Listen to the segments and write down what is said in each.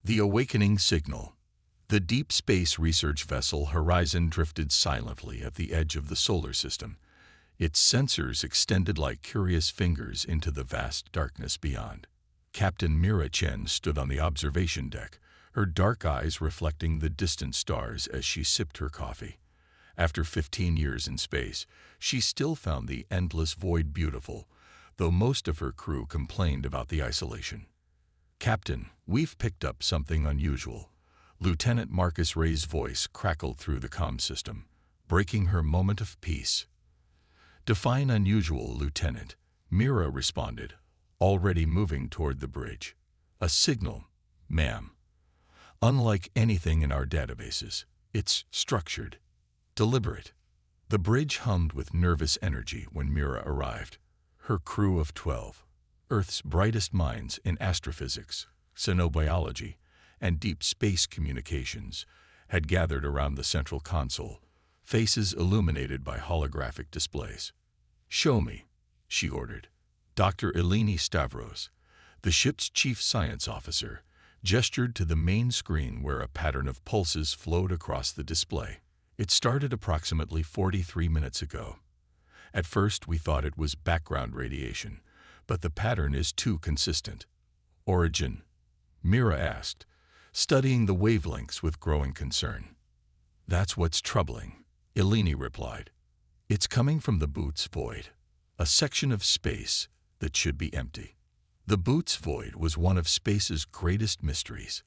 The awakening signal. The deep space research vessel Horizon drifted silently at the edge of the solar system, its sensors extended like curious fingers into the vast darkness beyond. Captain Mira Chen stood on the observation deck, her dark eyes reflecting the distant stars as she sipped her coffee. After 15 years in space, she still found the endless void beautiful, though most of her crew complained about the isolation. "Captain, we've picked up something unusual." Lieutenant Marcus Ray's voice crackled through the comm system, breaking her moment of peace. "Define unusual, Lieutenant," Mira responded, already moving toward the bridge. "A signal, ma'am. Unlike anything in our databases, it's structured, deliberate." The bridge hummed with nervous energy when Mira arrived. Her crew of 12, Earth's brightest minds in astrophysics, xenobiology, and deep space communications, had gathered around the central console, faces illuminated by holographic displays. "Show me," she ordered. Dr. Eleni Stavros, the ship's chief science officer, gestured to the main screen where a pattern of pulses flowed across the display. "It started approximately 43 minutes ago. At first we thought it was background radiation, but the pattern is too consistent." "Origin?" Mira asked, studying the wavelengths with growing concern. "That's what's troubling," Eleni replied. "It's coming from the Boots Void, a section of space that should be empty." The Boots Void was one of space's greatest mysteries,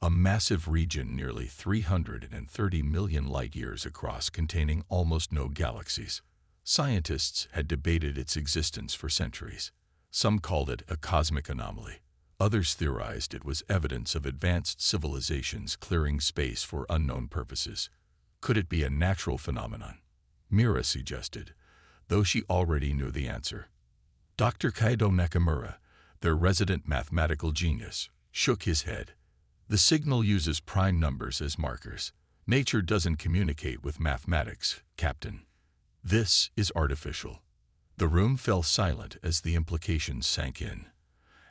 a massive region nearly 330 million light-years across containing almost no galaxies. Scientists had debated its existence for centuries. Some called it a cosmic anomaly. Others theorized it was evidence of advanced civilizations clearing space for unknown purposes. Could it be a natural phenomenon? Mira suggested, though she already knew the answer. Dr. Kaido Nakamura, their resident mathematical genius, shook his head. "The signal uses prime numbers as markers. Nature doesn't communicate with mathematics, Captain. This is artificial." The room fell silent as the implications sank in.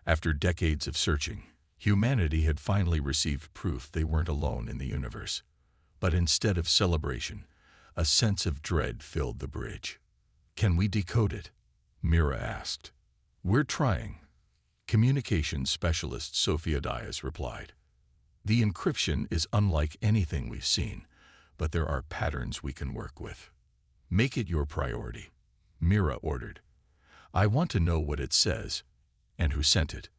After decades of searching, humanity had finally received proof they weren't alone in the universe. But instead of celebration, a sense of dread filled the bridge. "Can we decode it?" Mira asked. "We're trying," communications specialist Sophia Dias replied. "The encryption is unlike anything we've seen, but there are patterns we can work with." "Make it your priority," Mira ordered. "I want to know what it says and who sent it."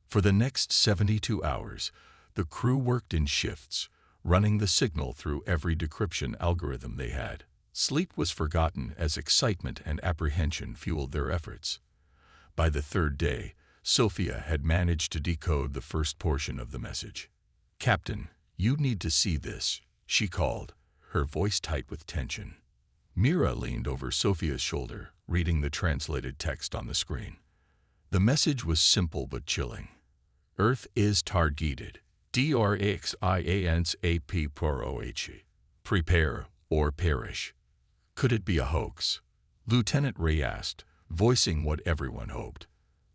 For the next 72 hours, the crew worked in shifts, running the signal through every decryption algorithm they had. Sleep was forgotten as excitement and apprehension fueled their efforts. By the third day, Sophia had managed to decode the first portion of the message. "Captain, you need to see this," she called, her voice tight with tension. Mira leaned over Sophia's shoulder, reading the translated text on the screen. The message was simple but chilling. "Earth is targeted. DRXIANSAP Prepare or perish." Could it be a hoax? Lieutenant Ray asked, voicing what everyone hoped.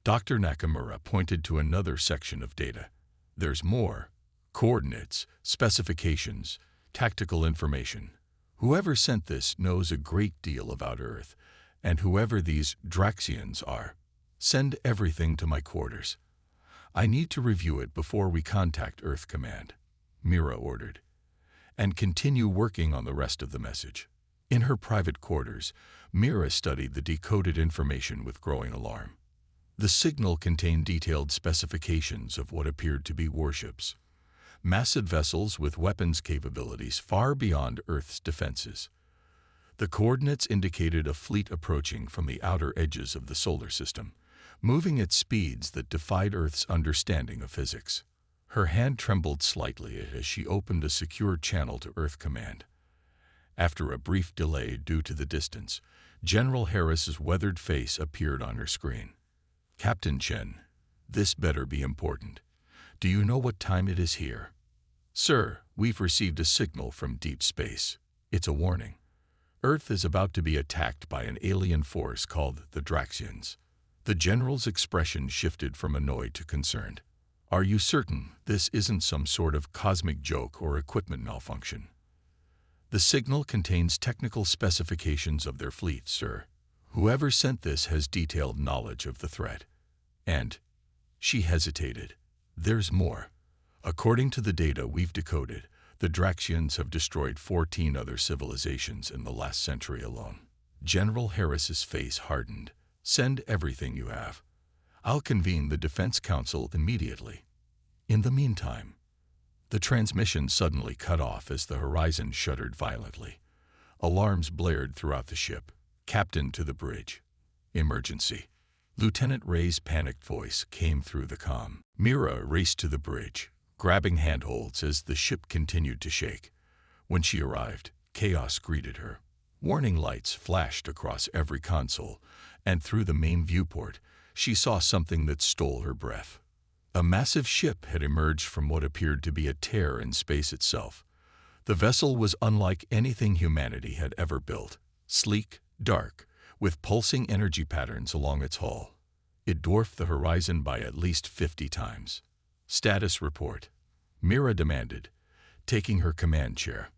Dr. Nakamura pointed to another section of data. "There's more. Coordinates, specifications, tactical information. Whoever sent this knows a great deal about Earth, and whoever these Draxians are. Send everything to my quarters. I need to review it before we contact Earth Command," Mira ordered, "and continue working on the rest of the message." In her private quarters, Mira studied the decoded information with growing alarm. The signal contained detailed specifications of what appeared to be warships, massive vessels with weapons capabilities far beyond Earth's defenses. The coordinates indicated a fleet approaching from the outer edges of the solar system, moving at speeds that defied Earth's understanding of physics. Her hand trembled slightly as she opened a secure channel to Earth Command. After a brief delay due to the distance, General Harris's weathered face appeared on her screen. "Captain Chen, this better be important. Do you know what time it is here?" "Sir, we've received a signal from deep space. It's a warning. Earth is about to be attacked by an alien force called the Draxians." The general's expression shifted from annoyed to concerned. Are you certain this isn't some sort of cosmic joke or equipment malfunction? The signal contains technical specifications of their fleet, sir. Whoever sent this has detailed knowledge of the threat. And she hesitated. There's more. According to the data we've decoded, the Draxians have destroyed 14 other civilizations in the last century alone. General Harris's face hardened. Send everything you have. I'll convene the Defense Council immediately. In the meantime, the transmission suddenly cut off as the horizon shuddered violently. Alarms blared throughout the ship. Captain to the bridge. Emergency. Lieutenant Ray's panicked voice came through the comm. Mira raced to the bridge, grabbing handholds as the ship continued to shake. When she arrived, chaos greeted her. Warning lights flashed across every console, and through the main viewport, she saw something that stole her breath. A massive ship had emerged from what appeared to be a tear in space itself. The vessel was unlike anything humanity had ever built. Sleek, dark, with pulsing energy patterns along its hull. It dwarfed the horizon by at least 50 times. Status report. Mira demanded, taking her command chair.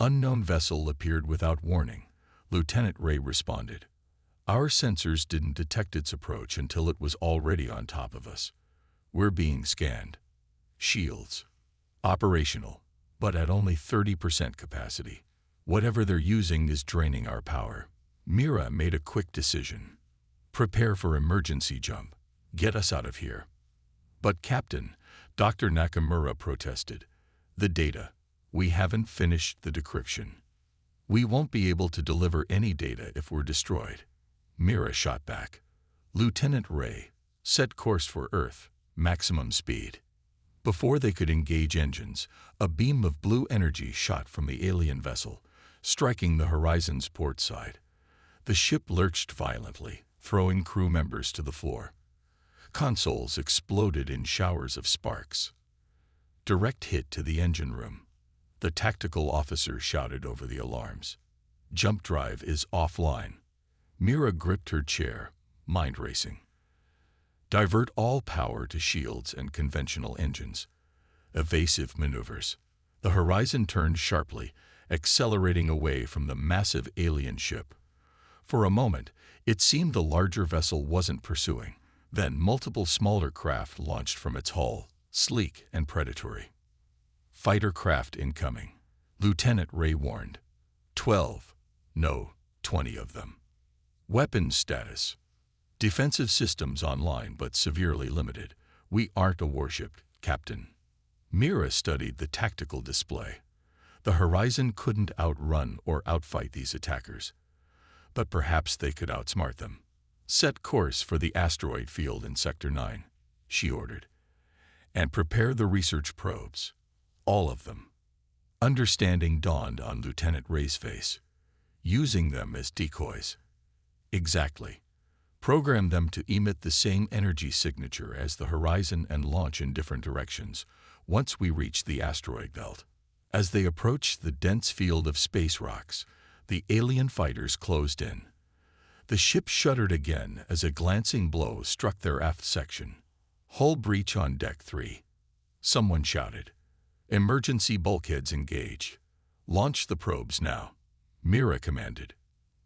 Unknown vessel appeared without warning. Lieutenant Ray responded. Our sensors didn't detect its approach until it was already on top of us. We're being scanned. Shields. Operational, but at only 30% capacity. Whatever they're using is draining our power. Mira made a quick decision. Prepare for emergency jump. Get us out of here. But Captain, Dr. Nakamura protested. The data. We haven't finished the decryption. We won't be able to deliver any data if we're destroyed. Mira shot back. Lieutenant Ray, set course for Earth, maximum speed. Before they could engage engines, a beam of blue energy shot from the alien vessel, striking the horizon's port side. The ship lurched violently, throwing crew members to the floor. Consoles exploded in showers of sparks. Direct hit to the engine room. The tactical officer shouted over the alarms. Jump drive is offline. Mira gripped her chair, mind racing. Divert all power to shields and conventional engines. Evasive maneuvers. The horizon turned sharply, accelerating away from the massive alien ship. For a moment, it seemed the larger vessel wasn't pursuing. Then multiple smaller craft launched from its hull, sleek and predatory. Fighter craft incoming. Lieutenant Ray warned. 12. No, 20 of them. Weapons status. Defensive systems online but severely limited. We aren't a warship, Captain. Mira studied the tactical display. The horizon couldn't outrun or outfight these attackers. But perhaps they could outsmart them. Set course for the asteroid field in Sector 9, she ordered. And prepare the research probes. All of them. Understanding dawned on Lieutenant Ray's face. Using them as decoys. Exactly. Program them to emit the same energy signature as the horizon and launch in different directions once we reach the asteroid belt. As they approached the dense field of space rocks, the alien fighters closed in. The ship shuddered again as a glancing blow struck their aft section. Hull breach on Deck 3. Someone shouted. Emergency bulkheads engaged. Launch the probes now. Mira commanded.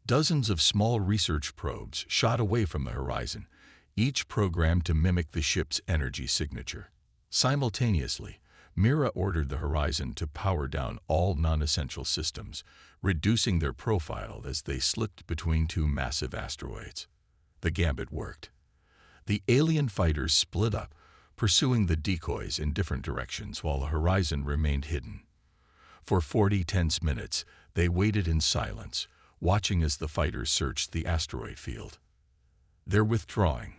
Dozens of small research probes shot away from the horizon, each programmed to mimic the ship's energy signature. Simultaneously, Mira ordered the horizon to power down all non-essential systems, reducing their profile as they slipped between two massive asteroids. The gambit worked. The alien fighters split up, pursuing the decoys in different directions while the horizon remained hidden. For 40 tense minutes, they waited in silence, watching as the fighters searched the asteroid field. They're withdrawing,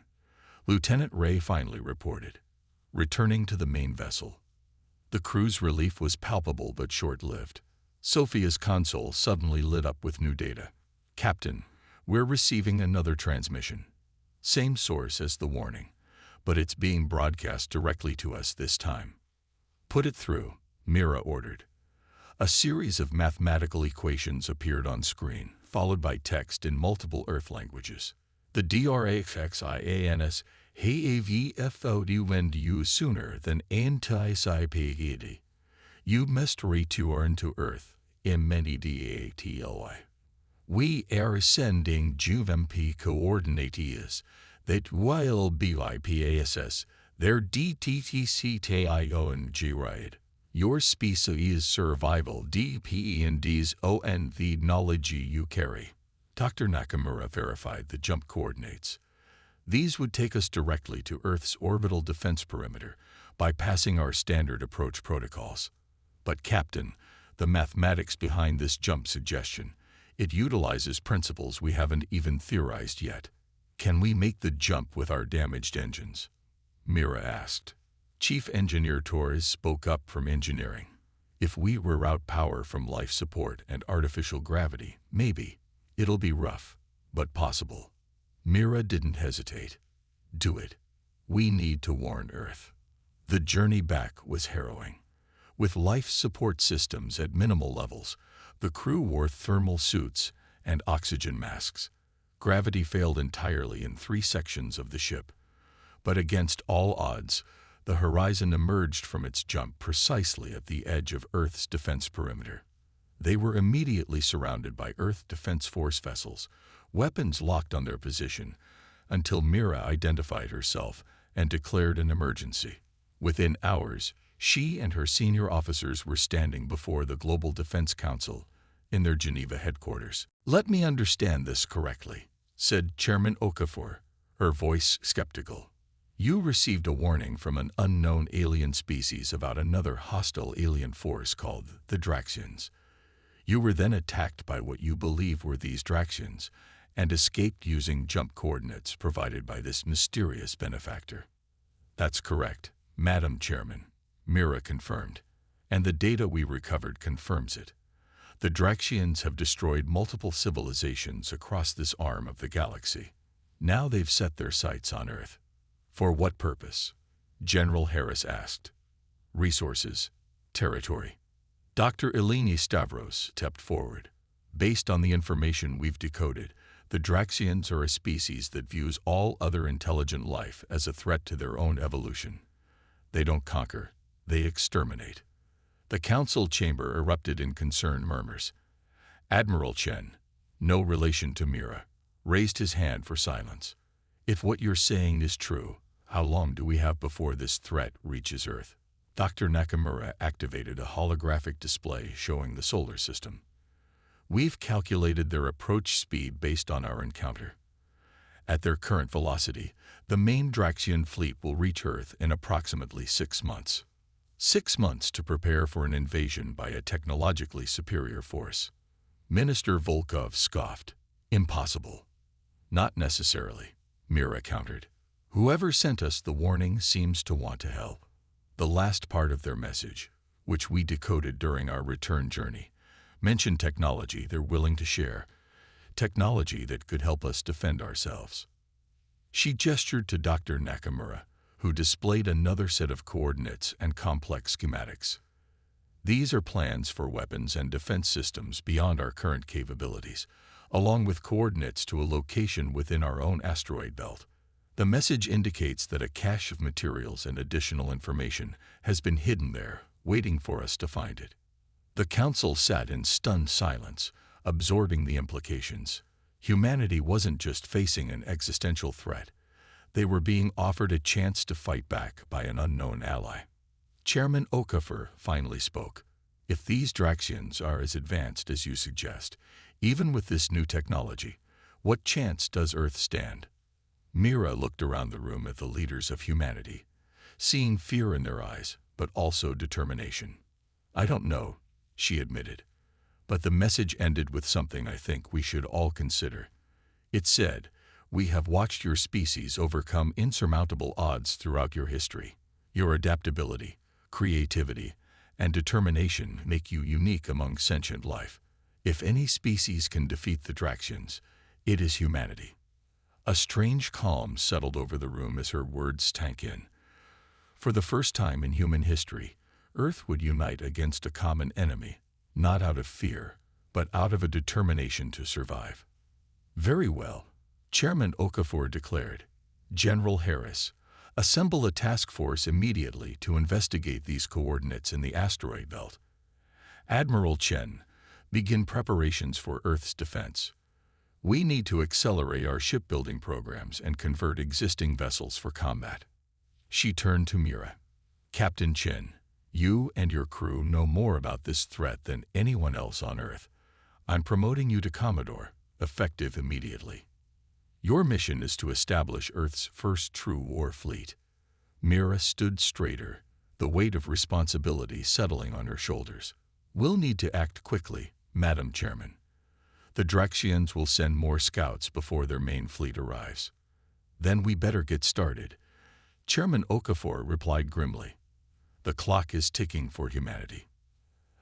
Lieutenant Ray finally reported, returning to the main vessel. The crew's relief was palpable but short-lived. Sophia's console suddenly lit up with new data. Captain, we're receiving another transmission. Same source as the warning, but it's being broadcast directly to us this time. Put it through, Mira ordered. A series of mathematical equations appeared on screen, followed by text in multiple Earth languages. The DRAXIANS HFY and you sooner than anti-Sci-Fi. You must return to Earth immediately. We are sending GMP coordinates that will be IPASS, their DTTCTIO and G-Ride. Your species survival depends on the knowledge you carry. Dr. Nakamura verified the jump coordinates. These would take us directly to Earth's orbital defense perimeter, bypassing our standard approach protocols. But Captain, the mathematics behind this jump suggestion, it utilizes principles we haven't even theorized yet. Can we make the jump with our damaged engines? Mira asked. Chief Engineer Torres spoke up from engineering. If we reroute power from life support and artificial gravity, maybe. It'll be rough, but possible. Mira didn't hesitate. Do it. We need to warn Earth. The journey back was harrowing. With life support systems at minimal levels, the crew wore thermal suits and oxygen masks. Gravity failed entirely in 3 sections of the ship. But against all odds, the horizon emerged from its jump precisely at the edge of Earth's defense perimeter. They were immediately surrounded by Earth Defense Force vessels, weapons locked on their position, until Mira identified herself and declared an emergency. Within hours, she and her senior officers were standing before the Global Defense Council in their Geneva headquarters. "Let me understand this correctly," said Chairman Okafor, her voice skeptical. "You received a warning from an unknown alien species about another hostile alien force called the Draxians. You were then attacked by what you believe were these Draxians and escaped using jump coordinates provided by this mysterious benefactor." "That's correct, Madam Chairman," Mira confirmed, "and the data we recovered confirms it. The Draxians have destroyed multiple civilizations across this arm of the galaxy. Now they've set their sights on Earth." "For what purpose?" General Harris asked. "Resources, territory." Dr. Eleni Stavros stepped forward. "Based on the information we've decoded, the Draxians are a species that views all other intelligent life as a threat to their own evolution. They don't conquer, they exterminate." The council chamber erupted in concerned murmurs. Admiral Chen, no relation to Mira, raised his hand for silence. "If what you're saying is true, how long do we have before this threat reaches Earth?" Dr. Nakamura activated a holographic display showing the solar system. "We've calculated their approach speed based on our encounter. At their current velocity, the main Draxian fleet will reach Earth in approximately 6 months. 6 months to prepare for an invasion by a technologically superior force." Minister Volkov scoffed. "Impossible." "Not necessarily," Mira countered. "Whoever sent us the warning seems to want to help." The last part of their message, which we decoded during our return journey, mentioned technology they're willing to share, technology that could help us defend ourselves. She gestured to Dr. Nakamura, who displayed another set of coordinates and complex schematics. "These are plans for weapons and defense systems beyond our current capabilities, along with coordinates to a location within our own asteroid belt. The message indicates that a cache of materials and additional information has been hidden there, waiting for us to find it." The council sat in stunned silence, absorbing the implications. Humanity wasn't just facing an existential threat. They were being offered a chance to fight back by an unknown ally. Chairman Okafor finally spoke. "If these Draxians are as advanced as you suggest, even with this new technology, what chance does Earth stand?" Mira looked around the room at the leaders of humanity, seeing fear in their eyes, but also determination. "I don't know," she admitted, "but the message ended with something I think we should all consider. It said, 'We have watched your species overcome insurmountable odds throughout your history. Your adaptability, creativity, and determination make you unique among sentient life. If any species can defeat the Draxians, it is humanity.'" A strange calm settled over the room as her words sank in. For the first time in human history, Earth would unite against a common enemy, not out of fear, but out of a determination to survive. "Very well," Chairman Okafor declared. General Harris, assemble a task force immediately to investigate these coordinates in the asteroid belt. Admiral Chen, begin preparations for Earth's defense. We need to accelerate our shipbuilding programs and convert existing vessels for combat. She turned to Mira. Captain Chen, you and your crew know more about this threat than anyone else on Earth. I'm promoting you to Commodore, effective immediately. Your mission is to establish Earth's first true war fleet. Mira stood straighter, the weight of responsibility settling on her shoulders. We'll need to act quickly, Madam Chairman. The Draxians will send more scouts before their main fleet arrives. Then we better get started. Chairman Okafor replied grimly. The clock is ticking for humanity.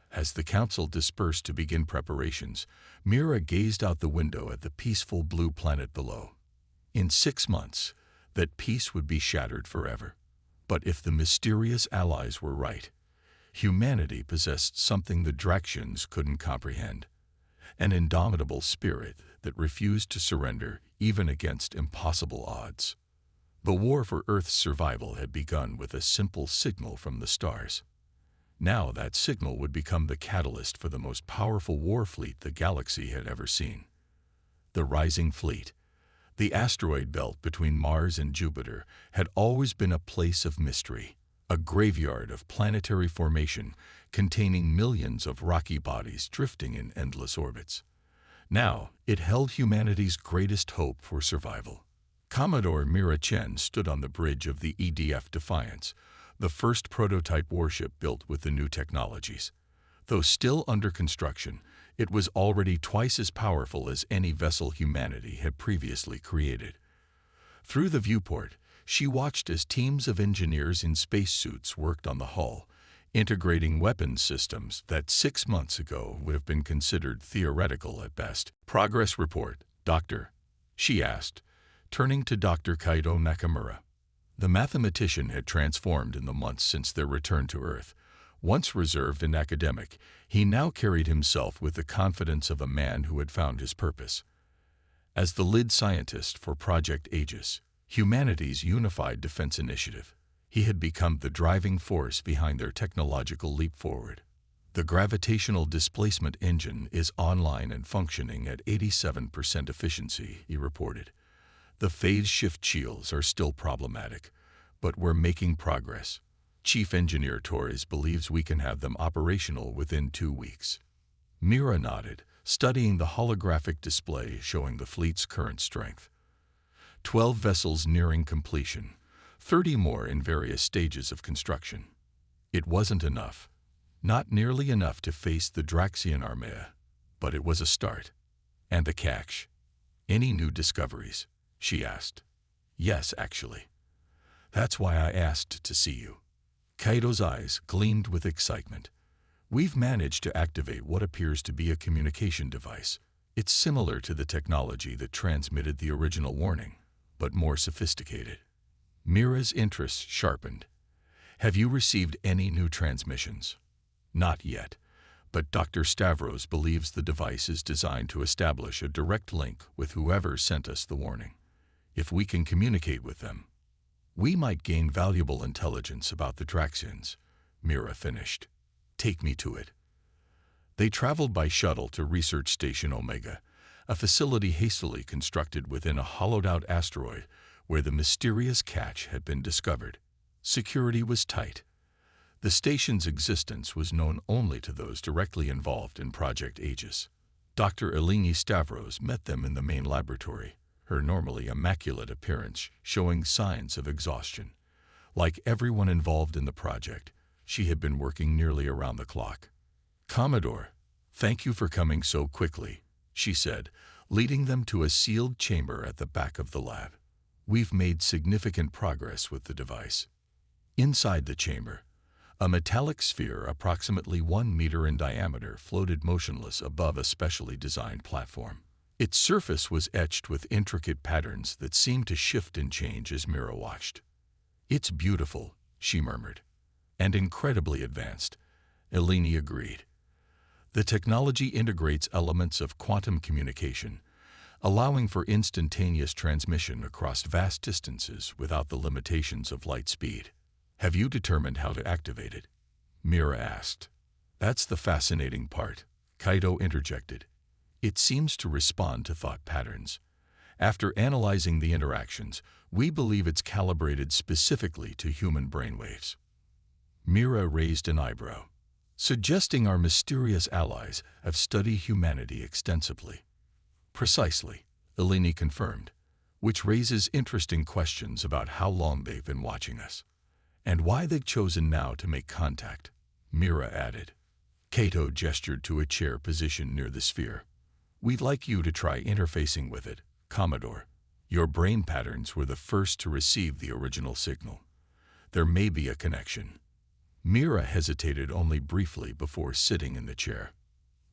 As the council dispersed to begin preparations, Mira gazed out the window at the peaceful blue planet below. In 6 months, that peace would be shattered forever. But if the mysterious allies were right, humanity possessed something the Draxians couldn't comprehend. An indomitable spirit that refused to surrender even against impossible odds. The war for Earth's survival had begun with a simple signal from the stars. Now that signal would become the catalyst for the most powerful war fleet the galaxy had ever seen. The rising fleet, the asteroid belt between Mars and Jupiter, had always been a place of mystery, a graveyard of planetary formation containing millions of rocky bodies drifting in endless orbits. Now it held humanity's greatest hope for survival. Commodore Mira Chen stood on the bridge of the EDF Defiance, the first prototype warship built with the new technologies. Though still under construction, it was already twice as powerful as any vessel humanity had previously created. Through the viewport, she watched as teams of engineers in spacesuits worked on the hull, integrating weapons systems that 6 months ago would have been considered theoretical at best. Progress report, Doctor, she asked, turning to Dr. Kaido Nakamura. The mathematician had transformed in the months since their return to Earth. Once reserved and academic, he now carried himself with the confidence of a man who had found his purpose. As the lead scientist for Project Aegis, humanity's unified defense initiative, he had become the driving force behind their technological leap forward. The gravitational displacement engine is online and functioning at 87% efficiency, he reported. The phase shift shields are still problematic, but we're making progress. Chief Engineer Torres believes we can have them operational within 2 weeks. Mira nodded, studying the holographic display showing the fleet's current strength. 12 vessels nearing completion, 30 more in various stages of construction. It wasn't enough. Not nearly enough to face the Draxian Armada, but it was a start. And the catch? Any new discoveries? She asked. Yes, actually. That's why I asked to see you. Kaido's eyes gleamed with excitement. We've managed to activate what appears to be a communication device. It's similar to the technology that transmitted the original warning, but more sophisticated. Mira's interest sharpened. Have you received any new transmissions? Not yet, but Dr. Stavros believes the device is designed to establish a direct link with whoever sent us the warning. If we can communicate with them, we might gain valuable intelligence about the Draxians, Mira finished. Take me to it. They traveled by shuttle to Research Station Omega, a facility hastily constructed within a hollowed-out asteroid where the mysterious catch had been discovered. Security was tight. The station's existence was known only to those directly involved in Project Aegis. Dr. Eleni Stavros met them in the main laboratory, her normally immaculate appearance showing signs of exhaustion. Like everyone involved in the project, she had been working nearly around the clock. Commodore, thank you for coming so quickly, she said, leading them to a sealed chamber at the back of the lab. We've made significant progress with the device. Inside the chamber, a metallic sphere approximately 1 meter in diameter floated motionless above a specially designed platform. Its surface was etched with intricate patterns that seemed to shift and change as Mira watched. It's beautiful, she murmured. And incredibly advanced, Eleni agreed. The technology integrates elements of quantum communication, allowing for instantaneous transmission across vast distances without the limitations of light speed. "Have you determined how to activate it?" Mira asked. "That's the fascinating part," Kaito interjected. "It seems to respond to thought patterns. After analyzing the interactions, we believe it's calibrated specifically to human brainwaves." Mira raised an eyebrow, suggesting our mysterious allies have studied humanity extensively. "Precisely," Eleni confirmed, "which raises interesting questions about how long they've been watching us. And why they've chosen now to make contact," Mira added. Kaito gestured to a chair positioned near the sphere. "We'd like you to try interfacing with it, Commodore. Your brain patterns were the first to receive the original signal. There may be a connection." Mira hesitated only briefly before sitting in the chair.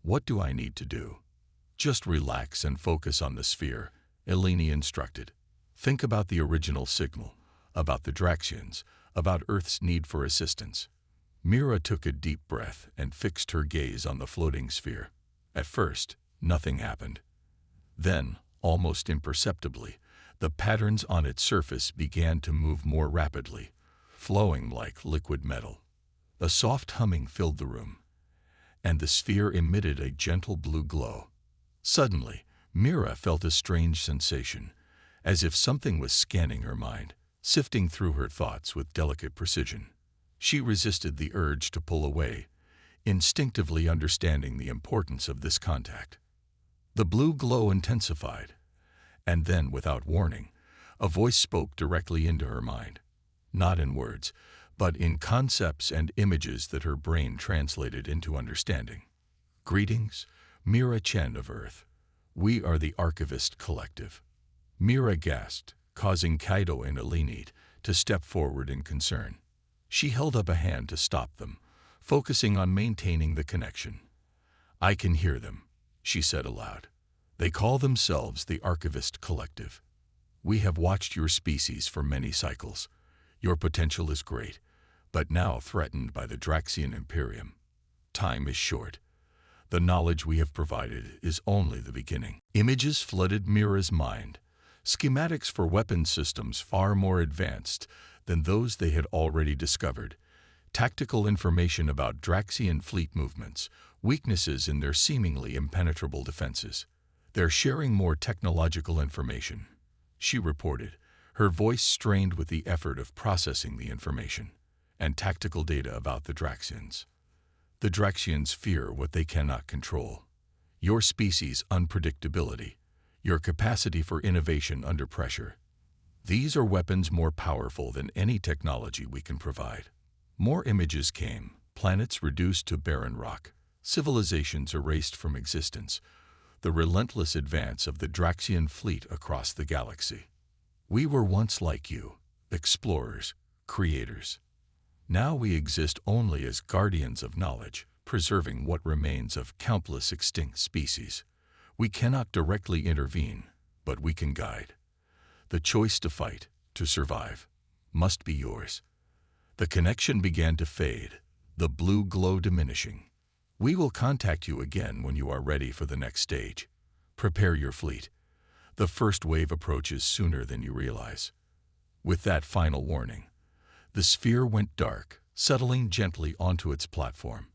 "What do I need to do?" "Just relax and focus on the sphere," Eleni instructed. "Think about the original signal, about the Draxians, about Earth's need for assistance." Mira took a deep breath and fixed her gaze on the floating sphere. At first, nothing happened. Then, almost imperceptibly, the patterns on its surface began to move more rapidly, flowing like liquid metal. A soft humming filled the room, and the sphere emitted a gentle blue glow. Suddenly, Mira felt a strange sensation, as if something was scanning her mind, sifting through her thoughts with delicate precision. She resisted the urge to pull away, instinctively understanding the importance of this contact. The blue glow intensified, and then, without warning, a voice spoke directly into her mind. Not in words, but in concepts and images that her brain translated into understanding. "Greetings, Mira Chen of Earth. We are the Archivist Collective." Mira gasped, causing Kaito and Eleni to step forward in concern. She held up a hand to stop them, focusing on maintaining the connection. "I can hear them," she said aloud. "They call themselves the Archivist Collective. We have watched your species for many cycles. Your potential is great, but now threatened by the Draxian Imperium. Time is short. The knowledge we have provided is only the beginning." Images flooded Mira's mind, schematics for weapon systems far more advanced than those they had already discovered, tactical information about Draxian fleet movements, weaknesses in their seemingly impenetrable defenses. "They're sharing more technological information," she reported, her voice strained with the effort of processing the information, "and tactical data about the Draxians. The Draxians fear what they cannot control. Your species' unpredictability, your capacity for innovation under pressure. These are weapons more powerful than any technology we can provide." More images came, planets reduced to barren rock, civilizations erased from existence, the relentless advance of the Draxian fleet across the galaxy. "We were once like you, explorers, creators. Now we exist only as guardians of knowledge, preserving what remains of countless extinct species. We cannot directly intervene, but we can guide. The choice to fight, to survive, must be yours." The connection began to fade, the blue glow diminishing. "We will contact you again when you are ready for the next stage. Prepare your fleet. The first wave approaches sooner than you realize." With that final warning, the sphere went dark, settling gently onto its platform.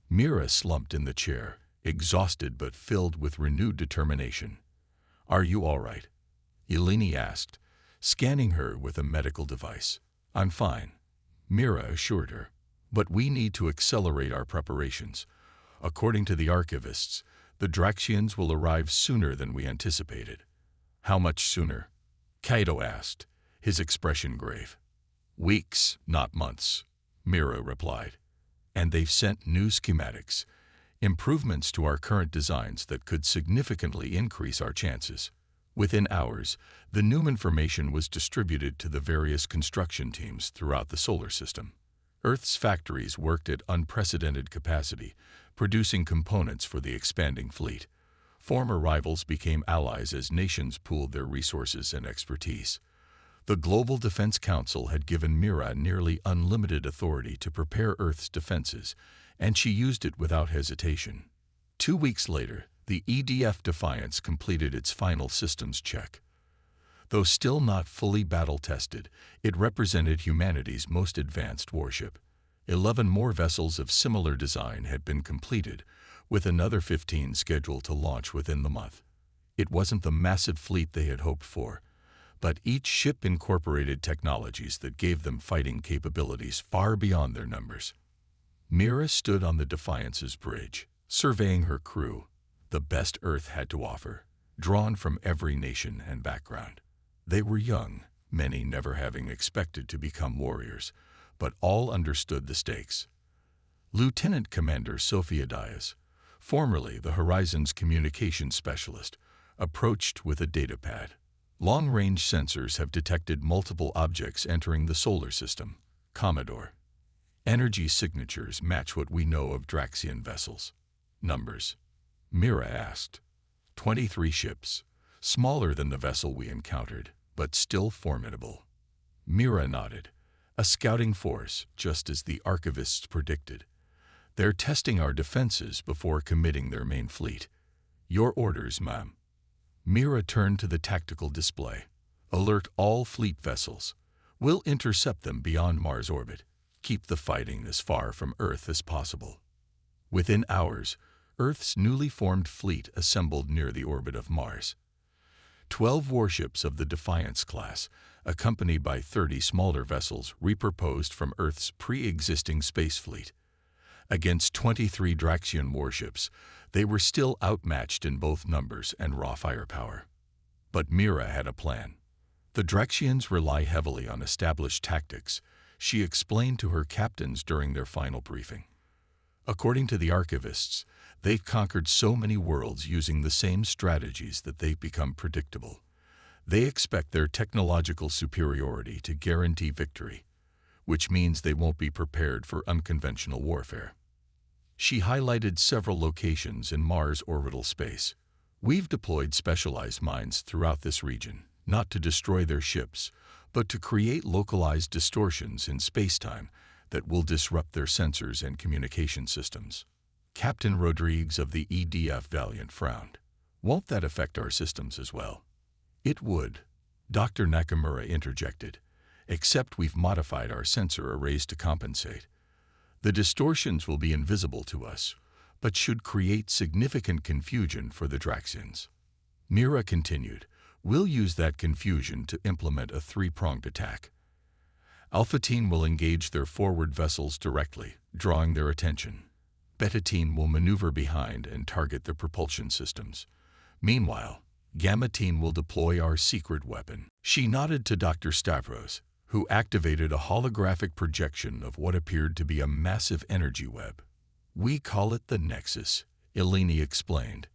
Mira slumped in the chair, exhausted but filled with renewed determination. "Are you all right?" Eleni asked, scanning her with a medical device. "I'm fine," Mira assured her. "But we need to accelerate our preparations. According to the archivists, the Draxians will arrive sooner than we anticipated." "How much sooner?" Kaito asked, his expression grave. "Weeks, not months," Mira replied. "And they've sent new schematics, improvements to our current designs that could significantly increase our chances." Within hours, the new information was distributed to the various construction teams throughout the solar system. Earth's factories worked at unprecedented capacity, producing components for the expanding fleet. Former rivals became allies as nations pooled their resources and expertise. The Global Defense Council had given Mira nearly unlimited authority to prepare Earth's defenses, and she used it without hesitation. 2 weeks later, the EDF Defiance completed its final systems check. Though still not fully battle-tested, it represented humanity's most advanced warship. 11 more vessels of similar design had been completed, with another 15 scheduled to launch within the month. It wasn't the massive fleet they had hoped for, but each ship incorporated technologies that gave them fighting capabilities far beyond their numbers. Mira stood on the Defiance's bridge, surveying her crew, the best Earth had to offer, drawn from every nation and background. They were young, many never having expected to become warriors, but all understood the stakes. Lieutenant Commander Sophia Diaz, formerly the Horizon's communications specialist, approached with a datapad. Long-range sensors have detected multiple objects entering the solar system. Commodore. Energy signatures match what we know of Draxian vessels. Numbers. Mira asked. 23 ships, smaller than the vessel we encountered, but still formidable. Mira nodded. A scouting force, just as the archivists predicted. They're testing our defenses before committing their main fleet. Your orders, ma'am. Mira turned to the tactical display. Alert all fleet vessels. We'll intercept them beyond Mars orbit. Keep the fighting as far from Earth as possible. Within hours, Earth's newly formed fleet assembled near the orbit of Mars. 12 warships of the Defiance class, accompanied by 30 smaller vessels repurposed from Earth's pre-existing space fleet. Against 23 Draxian warships, they were still outmatched in both numbers and raw firepower. But Mira had a plan. The Draxians rely heavily on established tactics, she explained to her captains during their final briefing. According to the archivists, they've conquered so many worlds using the same strategies that they've become predictable. They expect their technological superiority to guarantee victory, which means they won't be prepared for unconventional warfare. She highlighted several locations in Mars orbital space. We've deployed specialized mines throughout this region, not to destroy their ships, but to create localized distortions in spacetime that will disrupt their sensors and communication systems. Captain Rodriguez of the EDF Valiant frowned. Won't that affect our systems as well? It would, Dr. Nakamura interjected, except we've modified our sensor arrays to compensate. The distortions will be invisible to us, but should create significant confusion for the Draxians. Mira continued, we'll use that confusion to implement a three-pronged attack. Alpha Team will engage their forward vessels directly, drawing their attention. Beta Team will maneuver behind and target the propulsion systems. Meanwhile, Gamma Team will deploy our secret weapon. She nodded to Dr. Stavros, who activated a holographic projection of what appeared to be a massive energy web. We call it the Nexus, Eleni explained.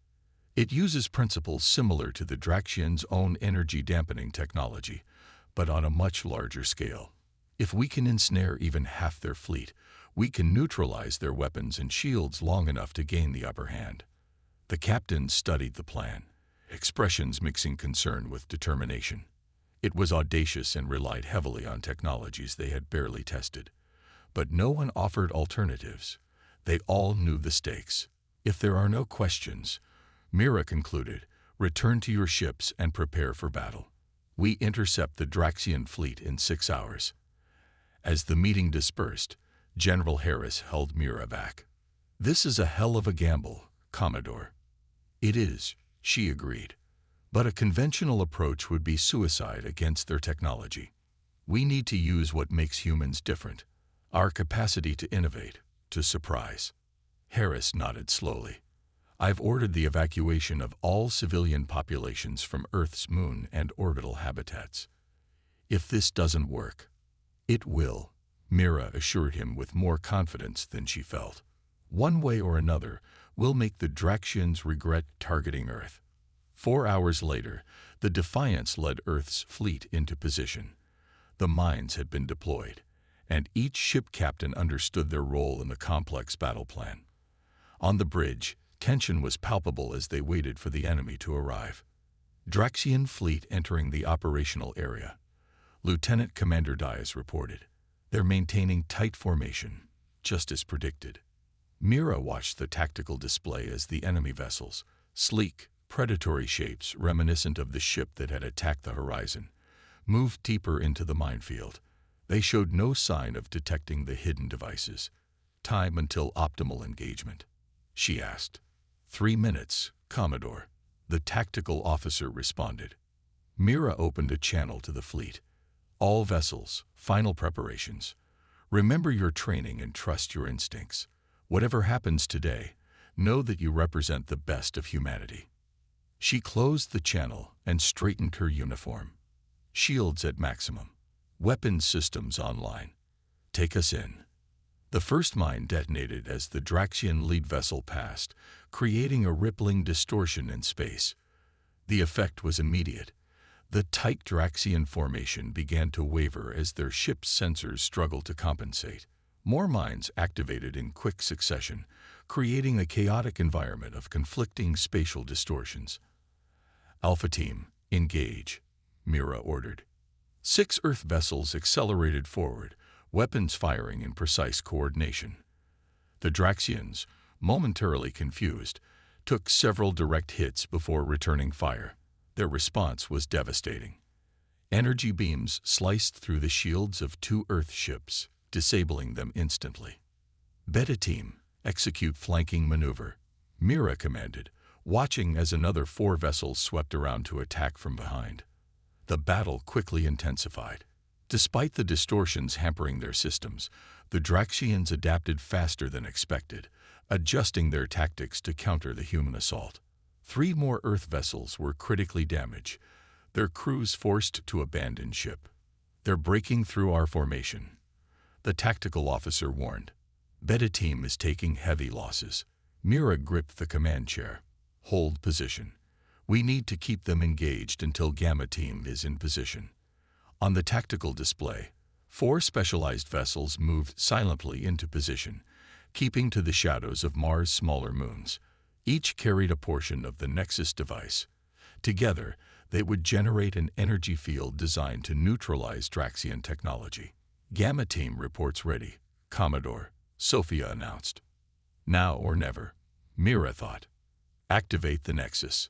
It uses principles similar to the Draxians' own energy dampening technology, but on a much larger scale. If we can ensnare even half their fleet, we can neutralize their weapons and shields long enough to gain the upper hand. The captains studied the plan, expressions mixing concern with determination. It was audacious and relied heavily on technologies they had barely tested. But no one offered alternatives. They all knew the stakes. If there are no questions, Mira concluded, return to your ships and prepare for battle. We intercept the Draxian fleet in 6 hours. As the meeting dispersed, General Harris held Mira back. This is a hell of a gamble, Commodore. It is, she agreed. But a conventional approach would be suicide against their technology. We need to use what makes humans different, our capacity to innovate, to surprise. Harris nodded slowly. I've ordered the evacuation of all civilian populations from Earth's moon and orbital habitats. If this doesn't work, it will, Mira assured him with more confidence than she felt. One way or another, we'll make the Draxians regret targeting Earth. 4 hours later, the Defiance led Earth's fleet into position. The mines had been deployed, and each ship captain understood their role in the complex battle plan. On the bridge, tension was palpable as they waited for the enemy to arrive. Draxian fleet entering the operational area. Lieutenant Commander Diaz reported. They're maintaining tight formation, just as predicted. Mira watched the tactical display as the enemy vessels, Sleek, predatory shapes reminiscent of the ship that had attacked the horizon moved deeper into the minefield. They showed no sign of detecting the hidden devices. "Time until optimal engagement?" she asked. 3 minutes, Commodore," the tactical officer responded. Mira opened a channel to the fleet. "All vessels, final preparations. Remember your training and trust your instincts. Whatever happens today, know that you represent the best of humanity." She closed the channel and straightened her uniform. "Shields at maximum. Weapons systems online. Take us in." The first mine detonated as the Draxian lead vessel passed, creating a rippling distortion in space. The effect was immediate. The tight Draxian formation began to waver as their ship's sensors struggled to compensate. More mines activated in quick succession, creating a chaotic environment of conflicting spatial distortions. "Alpha Team, engage," Mira ordered. 6 Earth vessels accelerated forward, weapons firing in precise coordination. The Draxians, momentarily confused, took several direct hits before returning fire. Their response was devastating. Energy beams sliced through the shields of 2 Earth ships, disabling them instantly. "Beta Team, execute flanking maneuver," Mira commanded, watching as another 4 vessels swept around to attack from behind. The battle quickly intensified. Despite the distortions hampering their systems, the Draxians adapted faster than expected, adjusting their tactics to counter the human assault. 3 more Earth vessels were critically damaged, their crews forced to abandon ship. "They're breaking through our formation," the tactical officer warned. "Beta Team is taking heavy losses." Mira gripped the command chair. "Hold position. We need to keep them engaged until Gamma Team is in position." On the tactical display, 4 specialized vessels moved silently into position, keeping to the shadows of Mars' smaller moons. Each carried a portion of the Nexus device. Together, they would generate an energy field designed to neutralize Draxian technology. "Gamma Team reports ready, Commodore," Sophia announced. "Now or never," Mira thought. "Activate the Nexus."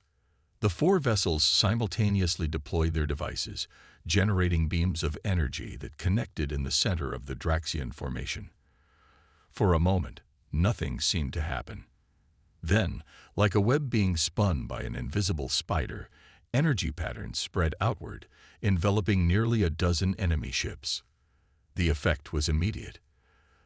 The 4 vessels simultaneously deployed their devices, generating beams of energy that connected in the center of the Draxian formation. For a moment, nothing seemed to happen. Then, like a web being spun by an invisible spider, energy patterns spread outward, enveloping nearly a dozen enemy ships. The effect was immediate.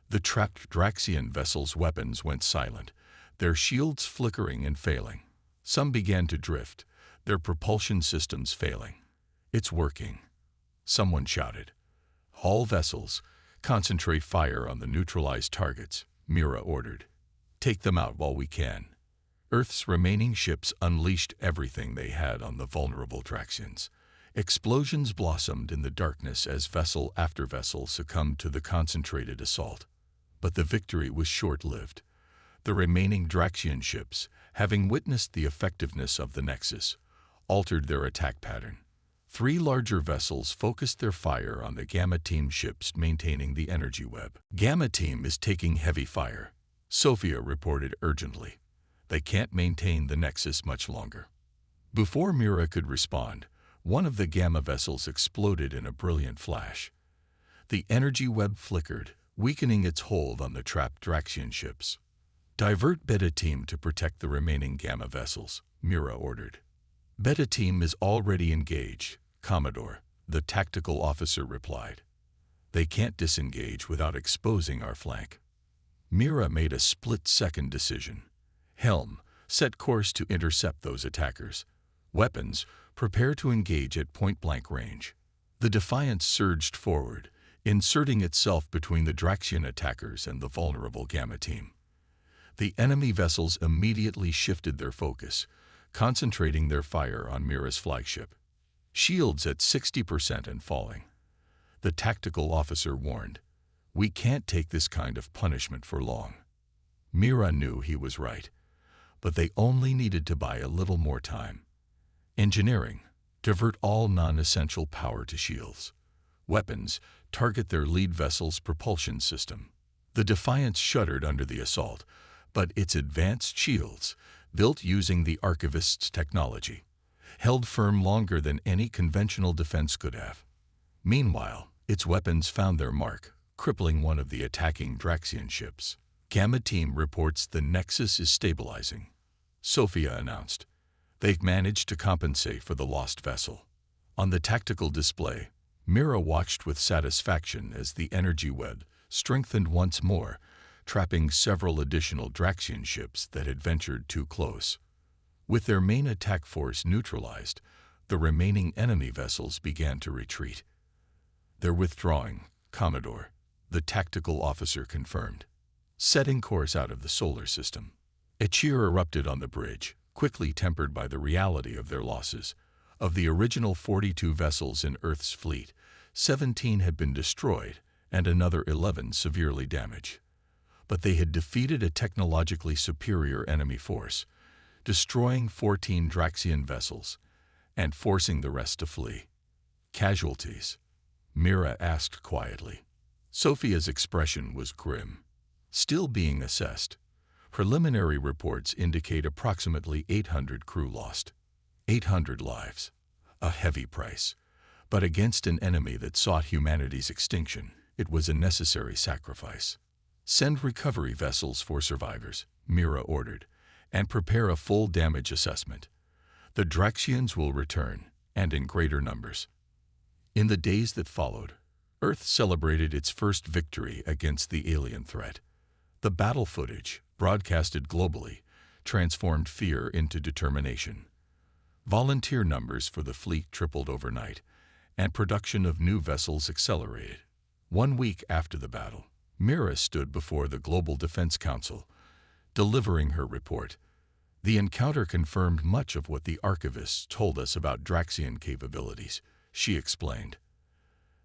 The trapped Draxian vessels' weapons went silent, their shields flickering and failing. Some began to drift, their propulsion systems failing. "It's working," someone shouted. "All vessels, concentrate fire on the neutralized targets," Mira ordered. "Take them out while we can." Earth's remaining ships unleashed everything they had on the vulnerable Draxians. Explosions blossomed in the darkness as vessel after vessel succumbed to the concentrated assault. But the victory was short-lived. The remaining Draxian ships, having witnessed the effectiveness of the Nexus, altered their attack pattern. 3 larger vessels focused their fire on the Gamma Team ships maintaining the energy web. "Gamma Team is taking heavy fire," Sophia reported urgently. "They can't maintain the Nexus much longer." Before Mira could respond, one of the Gamma vessels exploded in a brilliant flash. The energy web flickered, weakening its hold on the trapped Draxian ships. "Divert Beta Team to protect the remaining Gamma vessels," Mira ordered. "Beta Team is already engaged, Commodore," the tactical officer replied. "They can't disengage without exposing our flank." Mira made a split-second decision. "Helm, set course to intercept those attackers. Weapons, prepare to engage at point-blank range." The Defiance surged forward, inserting itself between the Draxian attackers and the vulnerable Gamma Team. The enemy vessels immediately shifted their focus, concentrating their fire on Mira's flagship. "Shields at 60% and falling," the tactical officer warned. "We can't take this kind of punishment for long." Mira knew he was right, but they only needed to buy a little more time. "Engineering, divert all non-essential power to shields. Weapons, target their lead vessel's propulsion system." The Defiance shuddered under the assault, but its advanced shields, built using the Archivist's technology, held firm longer than any conventional defense could have. Meanwhile, its weapons found their mark, crippling one of the attacking Draxian ships. Gamma Team reports the Nexus is stabilizing, Sophia announced. They've managed to compensate for the lost vessel. On the tactical display, Mira watched with satisfaction as the energy web strengthened once more, trapping several additional Draxian ships that had ventured too close. With their main attack force neutralized, the remaining enemy vessels began to retreat. "They're withdrawing, Commodore," the tactical officer confirmed. Setting course out of the solar system. A cheer erupted on the bridge, quickly tempered by the reality of their losses. Of the original 42 vessels in Earth's fleet, 17 had been destroyed and another 11 severely damaged. But they had defeated a technologically superior enemy force, destroying 14 Draxian vessels and forcing the rest to flee. "Casualties?" Mira asked quietly. Sophia's expression was grim. "Still being assessed. Preliminary reports indicate approximately 800 crew lost. 800 lives. A heavy price. But against an enemy that sought humanity's extinction, it was a necessary sacrifice. Send recovery vessels for survivors," Mira ordered, "and prepare a full damage assessment. The Draxians will return, and in greater numbers." In the days that followed, Earth celebrated its first victory against the alien threat. The battle footage, broadcasted globally, transformed fear into determination. Volunteer numbers for the fleet tripled overnight, and production of new vessels accelerated. 1 week after the battle, Mira stood before the Global Defense Council, delivering her report. "The encounter confirmed much of what the archivists told us about Draxian capabilities," she explained.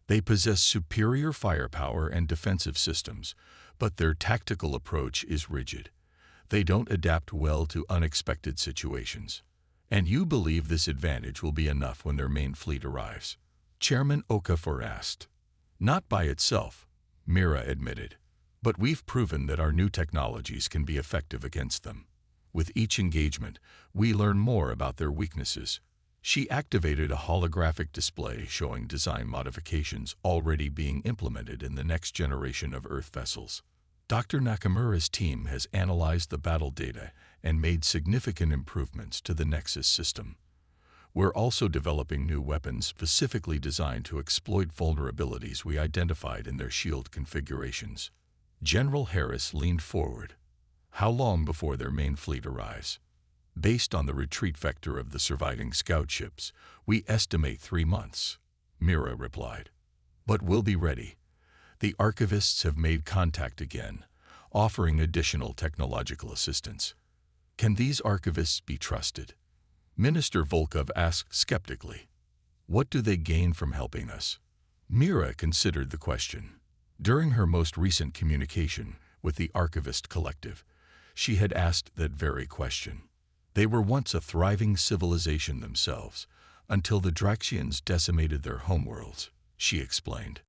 "They possess superior firepower and defensive systems, but their tactical approach is rigid. They don't adapt well to unexpected situations. And you believe this advantage will be enough when their main fleet arrives?" Chairman Okafor asked. "Not by itself," Mira admitted, "but we've proven that our new technologies can be effective against them. With each engagement, we learn more about their weaknesses." She activated a holographic display showing design modifications already being implemented in the next generation of Earth vessels. Dr. Nakamura's team has analyzed the battle data and made significant improvements to the Nexus system. "We're also developing new weapons specifically designed to exploit vulnerabilities we identified in their shield configurations." General Harris leaned forward. "How long before their main fleet arrives?" "Based on the retreat vector of the surviving scout ships, we estimate 3 months," Mira replied. "But we'll be ready. The archivists have made contact again, offering additional technological assistance." "Can these archivists be trusted?" Minister Volkov asked skeptically. "What do they gain from helping us?" Mira considered the question. During her most recent communication with the Archivist Collective, she had asked that very question. They were once a thriving civilization themselves, until the Draxians decimated their homeworlds, she explained.